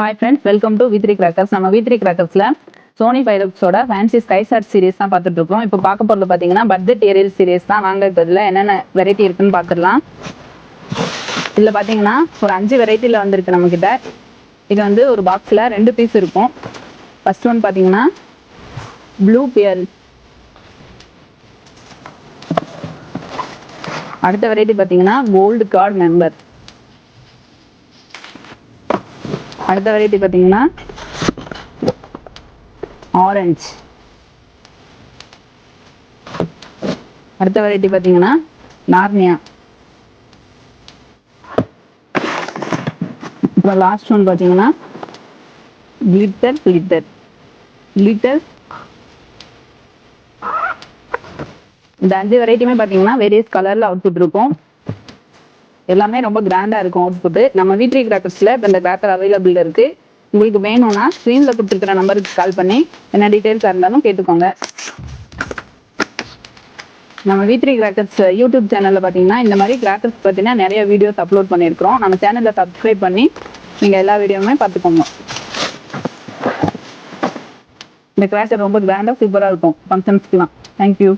Hi friends, welcome to V3 crackers. நம்ம V3 கிராக்கர்ஸ்ல Sony பைரக்ஸோட ஃபேன்சி ஸ்கை ஷாட் சீரிஸ் தான் பார்த்துட்டு இருக்கோம். இப்போ பார்க்க போகிறது பார்த்தீங்கன்னா பட்ஜெட் ஏரியல் சீரிஸ் தான். வாங்க இப்போ இதில் என்னென்ன வெரைட்டி இருக்குன்னு பார்த்துடலாம். இதில் பார்த்தீங்கன்னா ஒரு 5 வெரைட்டியில் வந்திருக்கு நம்மக்கிட்ட. இது வந்து ஒரு பாக்ஸில் 2 பீஸ் இருக்கும். ஃபர்ஸ்ட் ஒன் பார்த்தீங்கன்னா ப்ளூ பியல். அடுத்த வெரைட்டி பார்த்தீங்கன்னா கோல்டு கார்டு மெம்பர். அடுத்த வெரைட்டி பார்த்தீங்கன்னா ஆரஞ்சு. அடுத்த வெரைட்டி பார்த்தீங்கன்னா நார்னியா. இப்போ லாஸ்ட் ஒன் பார்த்தீங்கன்னா கிளிட்டர். இந்த 5 வெரைட்டியுமே பார்த்தீங்கன்னா வேரியஸ் கலரில் அவுட்புட் இருக்கும். எல்லாமே ரொம்ப கிராண்டாக இருக்கும் அவுட்புட்டு. நம்ம V3 கிராக்கர்ஸில் இப்போ இந்த கிராக்கர் அவைலபிள் இருக்குது. உங்களுக்கு வேணும்னா ஸ்க்ரீனில் கொடுத்துருக்கிற நம்பருக்கு கால் பண்ணி என்ன டீட்டெயில்ஸாக இருந்தாலும் கேட்டுக்கோங்க. நம்ம V3 கிராக்கர்ஸ் யூடியூப் சேனலில் பார்த்தீங்கன்னா இந்த மாதிரி கிராக்கர்ஸ் பார்த்தீங்கன்னா நிறைய வீடியோஸ் அப்லோட் பண்ணியிருக்கிறோம். நம்ம சேனலில் சப்ஸ்கிரைப் பண்ணி நீங்கள் எல்லா வீடியோவுமே பார்த்துக்கோங்க. இந்த கிராக்கர் ரொம்ப கிராண்டாக சூப்பராக இருக்கும் ஃபங்க்ஷன்ஸ்க்குலாம். தேங்க்யூ.